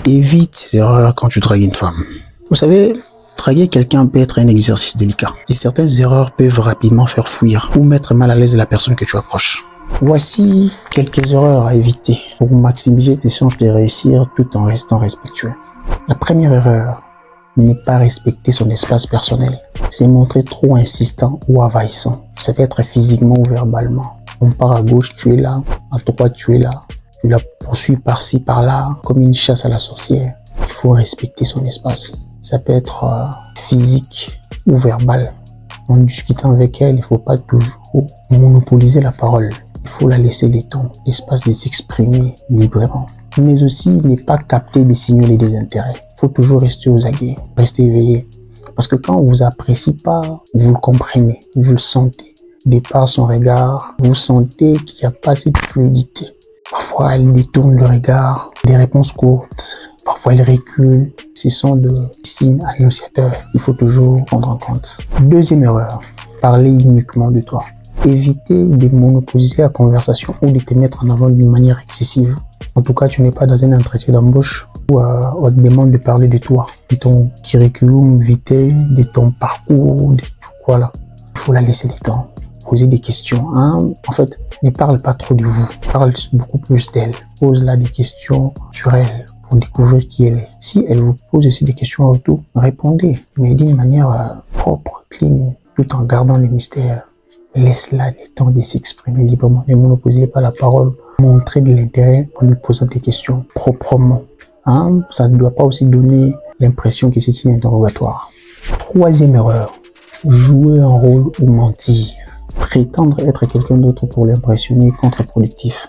Évite ces erreurs quand tu dragues une femme. Vous savez, draguer quelqu'un peut être un exercice délicat. Et certaines erreurs peuvent rapidement faire fuir ou mettre mal à l'aise la personne que tu approches. Voici quelques erreurs à éviter pour maximiser tes chances de réussir tout en restant respectueux. La première erreur, ne pas respecter son espace personnel. C'est montrer trop insistant ou envahissant. Ça peut être physiquement ou verbalement. On part à gauche, tu es là. À droite, tu es là. Tu la poursuis par-ci, par-là, comme une chasse à la sorcière. Il faut respecter son espace. Ça peut être physique ou verbal. En discutant avec elle, il ne faut pas toujours monopoliser la parole. Il faut la laisser le temps, l'espace de s'exprimer librement. Mais aussi, ne pas capter des signaux et des intérêts. Il faut toujours rester aux aguets, rester éveillé. Parce que quand on ne vous apprécie pas, vous le comprenez, vous le sentez. De par son regard, vous sentez qu'il n'y a pas cette fluidité. Parfois, elle détourne le regard, des réponses courtes. Parfois, elle recule. Ce sont des signes annonciateurs. Il faut toujours prendre en compte. Deuxième erreur, parler uniquement de toi. Éviter de monopoliser la conversation ou de te mettre en avant d'une manière excessive. En tout cas, tu n'es pas dans un entretien d'embauche où on te demande de parler de toi, de ton curriculum vitae, de ton parcours, de tout quoi là. Il faut la laisser du temps, poser des questions. Hein? En fait, ne parle pas trop de vous, parle beaucoup plus d'elle. Pose-la des questions sur elle pour découvrir qui elle est. Si elle vous pose aussi des questions en retour, répondez, mais d'une manière propre, clean, tout en gardant le mystère. Laisse-la le temps de s'exprimer librement. Ne monopolisez pas la parole. Montrez de l'intérêt en lui posant des questions proprement. Hein? Ça ne doit pas aussi donner l'impression que c'est une interrogatoire. Troisième erreur, jouer un rôle ou mentir. Prétendre être quelqu'un d'autre pour l'impressionner est contre-productif.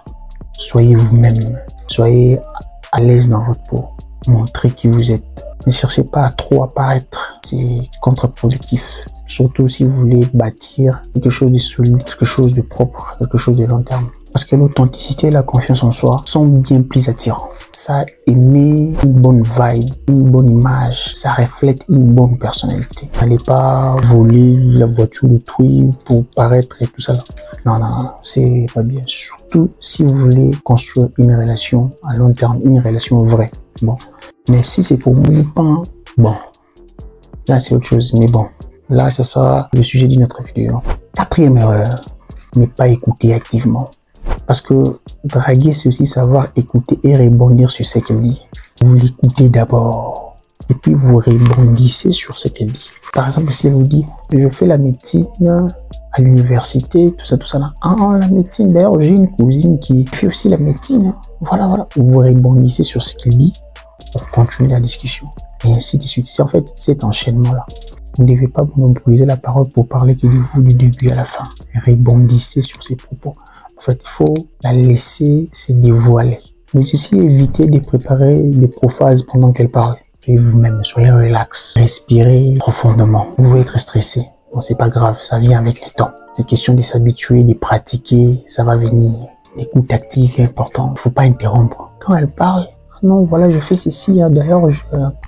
Soyez vous-même. Soyez à l'aise dans votre peau. Montrez qui vous êtes. Ne cherchez pas à trop apparaître. C'est contre-productif. Surtout si vous voulez bâtir quelque chose de solide, quelque chose de propre, quelque chose de long terme. Parce que l'authenticité et la confiance en soi sont bien plus attirants. Ça émet une bonne vibe, une bonne image. Ça reflète une bonne personnalité. N'allez pas voler la voiture d'autrui pour paraître et tout ça. Non, c'est pas bien. Surtout si vous voulez construire une relation à long terme, une relation vraie. Bon. Mais si c'est pour mon pain, bon. Là, c'est autre chose. Mais bon. Là, ça sera le sujet d'une autre vidéo. Quatrième erreur, ne pas écouter activement. Parce que draguer, c'est aussi savoir écouter et rebondir sur ce qu'elle dit. Vous l'écoutez d'abord et puis vous rebondissez sur ce qu'elle dit. Par exemple, si elle vous dit « je fais la médecine à l'université », tout ça là. Ah, la médecine, d'ailleurs, j'ai une cousine qui fait aussi la médecine. Voilà. Vous rebondissez sur ce qu'elle dit pour continuer la discussion. Et ainsi de suite. C'est en fait cet enchaînement-là. Vous ne devez pas monopoliser la parole pour parler de vous du début à la fin. Rebondissez sur ses propos. En fait, il faut la laisser se dévoiler. Mais aussi éviter de préparer des prophases pendant qu'elle parle. Soyez vous-même, soyez relax. Respirez profondément. Vous pouvez être stressé. Bon, c'est pas grave, ça vient avec le temps. C'est question de s'habituer, de pratiquer, ça va venir. L'écoute active est importante. Il ne faut pas interrompre. Quand elle parle, non, voilà, je fais ceci. D'ailleurs,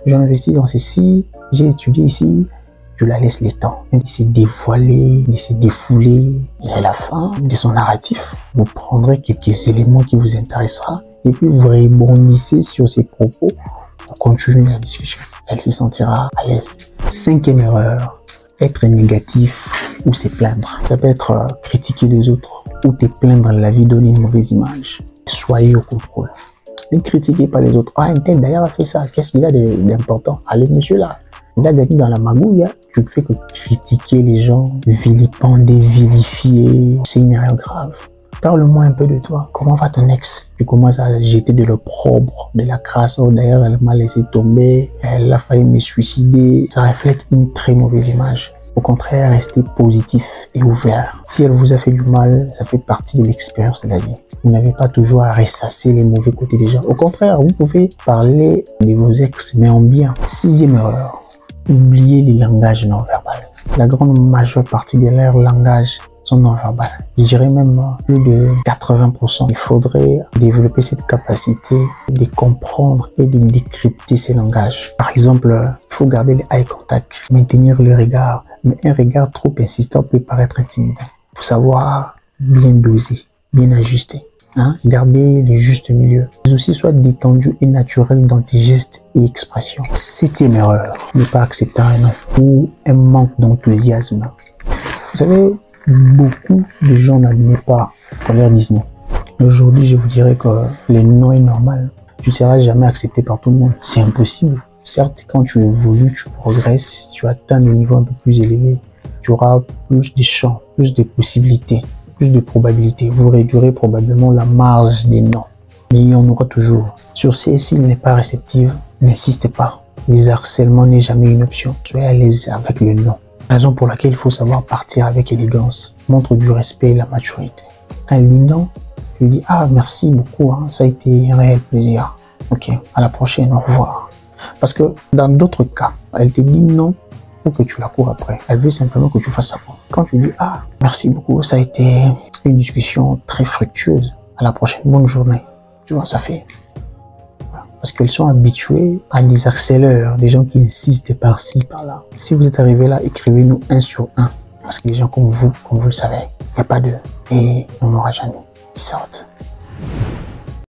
j'ai investi dans ceci. J'ai étudié ici. Je la laisse le temps de se dévoiler, de se défouler. Et à la fin de son narratif, vous prendrez quelques éléments qui vous intéressera et puis vous rebondissez sur ses propos pour continuer la discussion. Elle se sentira à l'aise. Cinquième erreur, être négatif ou se plaindre. Ça peut être critiquer les autres ou te plaindre, la vie donne une mauvaise image. Soyez au contrôle. Ne critiquez pas les autres. Ah, un tel d'ailleurs a fait ça. Qu'est-ce qu'il a d'important? Ah, le monsieur là, il a gagné dans la magouille. Je ne fais que critiquer les gens, vilipender, vilifier. C'est une erreur grave. Parle-moi un peu de toi. Comment va ton ex? Tu commences à jeter de l'opprobre, de la crasse. Oh, d'ailleurs, elle m'a laissé tomber. Elle a failli me suicider. Ça reflète une très mauvaise image. Au contraire, restez positif et ouvert. Si elle vous a fait du mal, ça fait partie de l'expérience de la vie. Vous n'avez pas toujours à ressasser les mauvais côtés des gens. Au contraire, vous pouvez parler de vos ex, mais en bien. Sixième erreur. Oubliez les langages non verbaux. La grande majeure partie de leur langage sont non verbales. Je dirais même plus de 80%. Il faudrait développer cette capacité de comprendre et de décrypter ces langages. Par exemple, il faut garder le eye contact, maintenir le regard. Mais un regard trop insistant peut paraître intimidant. Il faut savoir bien doser, bien ajuster. Hein? Garder le juste milieu. Mais aussi, sois détendu et naturel dans tes gestes et expressions. Septième erreur, ne pas accepter un non ou un manque d'enthousiasme. Vous savez, beaucoup de gens n'admettent pas qu'on leur dise non. Aujourd'hui, je vous dirais que le non est normal. Tu ne seras jamais accepté par tout le monde. C'est impossible. Certes, quand tu évolues, tu progresses, tu atteins des niveaux un peu plus élevés. Tu auras plus de champs, plus de possibilités, plus de probabilités. Vous réduirez probablement la marge des non. Mais il y en aura toujours. Sur ces, s'il n'est pas réceptif, n'insistez pas. Les harcèlements n'est jamais une option. Soyez à l'aise avec le non. Raison pour laquelle il faut savoir partir avec élégance. Montre du respect et la maturité. Quand elle dit non, tu lui dis ah merci beaucoup, hein, ça a été un réel plaisir. Ok, à la prochaine, au revoir. Parce que dans d'autres cas, elle te dit non pour que tu la cours après. Elle veut simplement que tu fasses ça. Quand tu dis ah merci beaucoup, ça a été une discussion très fructueuse. À la prochaine, bonne journée. Tu vois, ça fait. Parce qu'elles sont habituées à des harceleurs, des gens qui insistent par-ci, par-là. Si vous êtes arrivé là, écrivez-nous 1 sur 1. Parce que les gens comme vous le savez, il n'y a pas d'eux. Et on n'aura jamais. Ils sortent.